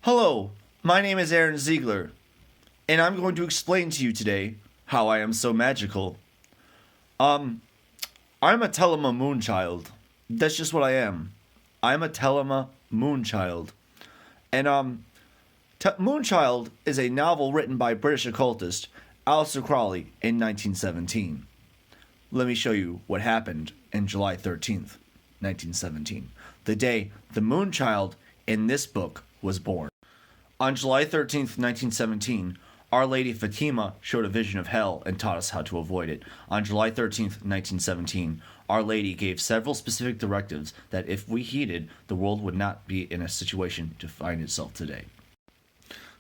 Hello, my name is Aaron Ziegler, and I'm going to explain to you today how I am so magical. I'm a Thelema Moonchild. That's just what I am. I'm a Thelema Moonchild. And, Moonchild is a novel written by British occultist Aleister Crowley in 1917. Let me show you what happened in July 13th, 1917, the day the Moonchild in this book was born. On July 13th, 1917, Our Lady Fatima showed a vision of hell and taught us how to avoid it. On July 13th, 1917, Our Lady gave several specific directives that if we heeded, the world would not be in a situation to find itself today.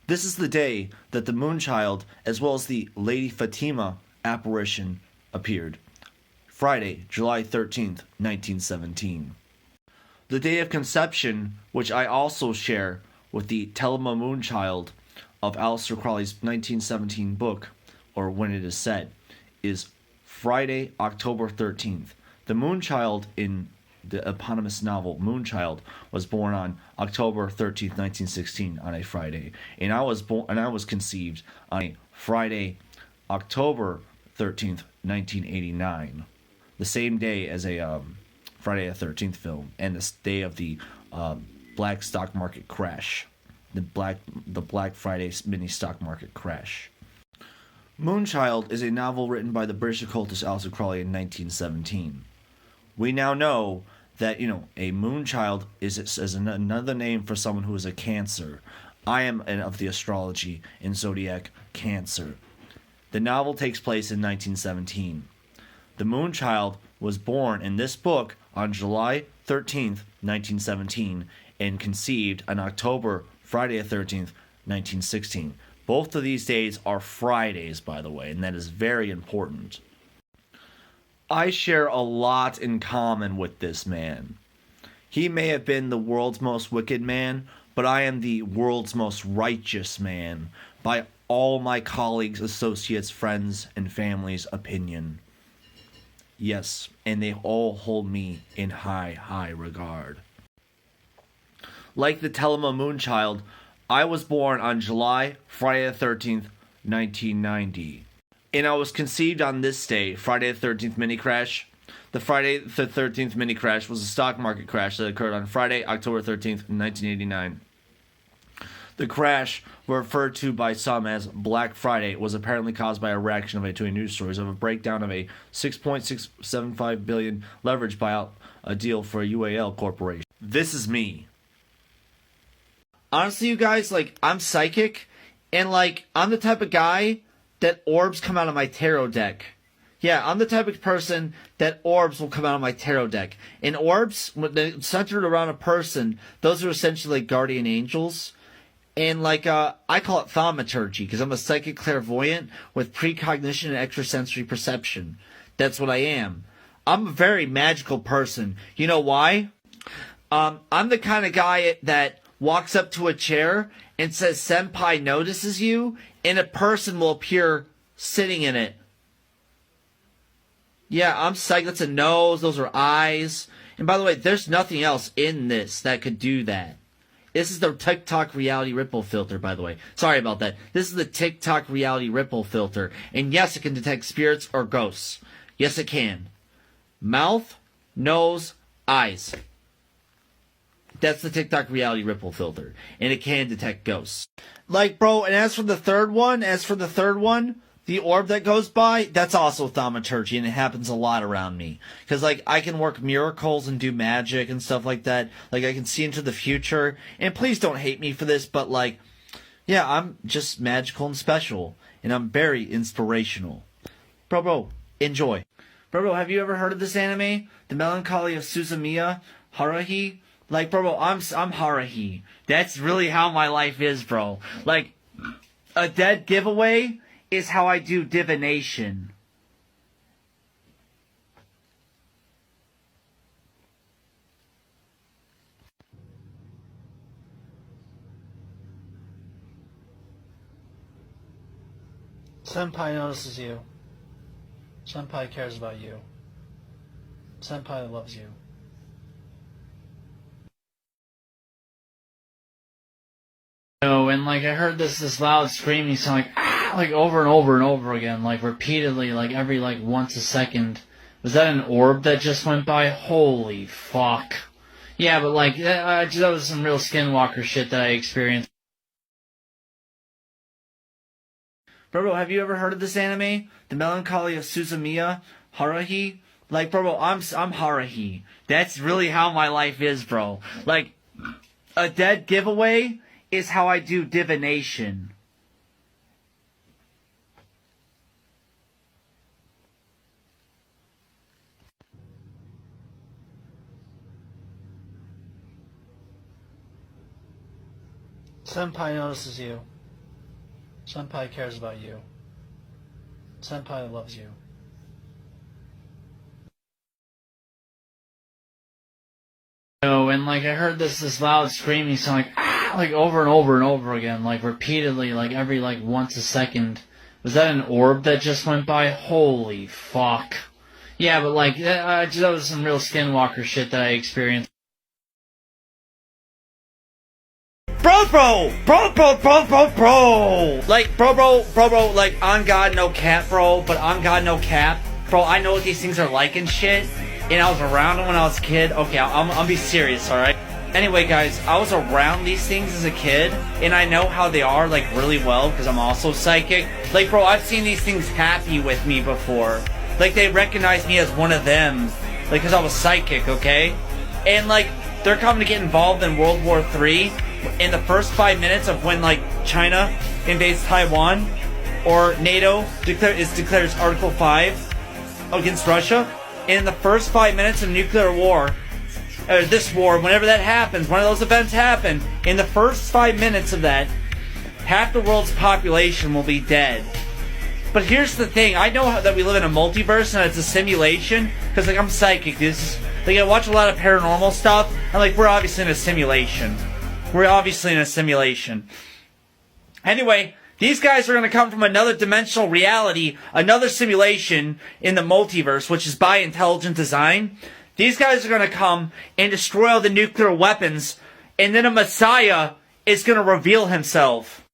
This is the day that the Moonchild, as well as the Lady Fatima apparition, appeared. Friday, July 13th, 1917. The day of conception, which I also share with the Thelema Moonchild of Aleister Crowley's 1917 book, or When It Is Set, is Friday, October 13th. The Moonchild in the eponymous novel Moonchild was born on October 13th, 1916, on a Friday, and I was conceived on a Friday, October 13th, 1989, the same day as a Friday the 13th film, and the day of the Black stock market crash, the Black Friday mini stock market crash. Moonchild is a novel written by the British occultist Aleister Crowley in 1917. We now know that, a Moonchild is another name for someone who is a Cancer. I am of the astrology and zodiac Cancer. The novel takes place in 1917. The Moonchild was born in this book on July 13th, 1917, and conceived on Friday the 13th, 1916. Both of these days are Fridays, by the way, and that is very important. I share a lot in common with this man. He may have been the world's most wicked man, but I am the world's most righteous man, by all my colleagues, associates, friends, and family's opinion. Yes, and they all hold me in high regard. Like the Thelema Moonchild, I was born on Friday the 13th, 1990. And I was conceived on this day, Friday the 13th mini crash. The Friday the 13th mini crash was a stock market crash that occurred on Friday, October 13th, 1989. The crash, referred to by some as Black Friday, was apparently caused by a reaction to a news stories of a breakdown of a $6.675 billion leverage buyout deal for a UAL corporation. This is me. Honestly, you guys, I'm psychic, and, I'm the type of guy that orbs come out of my tarot deck. Yeah, I'm the type of person that orbs will come out of my tarot deck. And orbs, when they're centered around a person, those are essentially guardian angels. And, I call it thaumaturgy, because I'm a psychic clairvoyant with precognition and extrasensory perception. That's what I am. I'm a very magical person. You know why? I'm the kind of guy that walks up to a chair and says, "Senpai notices you," and a person will appear sitting in it. Yeah, I'm psychic. That's a nose. Those are eyes. And by the way, there's nothing else in this that could do that. This is the TikTok reality ripple filter, by the way. Sorry about that. This is the TikTok reality ripple filter. And yes, it can detect spirits or ghosts. Yes, it can. Mouth, nose, eyes. That's the TikTok reality ripple filter. And it can detect ghosts. Bro, and as for the third one, the orb that goes by, that's also thaumaturgy, and it happens a lot around me. Because, I can work miracles and do magic and stuff like that. I can see into the future. And please don't hate me for this, but, yeah, I'm just magical and special. And I'm very inspirational. Bro, enjoy. Bro, have you ever heard of this anime? The Melancholy of Suzumiya Haruhi? Bro, I'm Haruhi. That's really how my life is, bro. A dead giveaway is how I do divination. Senpai notices you. Senpai cares about you. Senpai loves you. and like I heard this loud screaming sound like ah, like over and over and over again, like repeatedly, like every like once a second. Was that an orb that just went by? Holy fuck. Yeah, but like that was some real Skinwalker shit that I experienced. Bro, have you ever heard of this anime? The Melancholy of Suzumiya Haruhi? Like, bro, I'm Haruhi. That's really how my life is, bro. Like, a dead giveaway is how I do divination. Senpai notices you. Senpai cares about you. Senpai loves you. Oh, and like I heard this loud screaming sound like ah, like over and over and over again, like repeatedly, like every like once a second. Was that an orb that just went by? Holy fuck. Yeah, but like that was some real Skinwalker shit that I experienced. Bro, like, bro, like, on God, no cap, bro, but on God, no cap, bro, I know what these things are like and shit, and I was around them when I was a kid. Okay, I'll be serious, alright? Anyway, guys, I was around these things as a kid, and I know how they are, like, really well, because I'm also psychic. Like, bro, I've seen these things happy with me before. Like, they recognize me as one of them, like, because I was psychic, okay? And, like, they're coming to get involved in World War III, in the first 5 minutes of when, like, China invades Taiwan, or NATO declares Article 5 against Russia, and in the first 5 minutes of nuclear war, this war, whenever that happens, one of those events happen, in the first 5 minutes of that, half the world's population will be dead. But here's the thing, I know that we live in a multiverse and it's a simulation, because, like, I'm psychic, like, I watch a lot of paranormal stuff, and, like, we're obviously in a simulation. We're obviously in a simulation. Anyway, these guys are going to come from another dimensional reality, another simulation in the multiverse, which is by intelligent design. These guys are going to come and destroy all the nuclear weapons, and then a Messiah is going to reveal himself.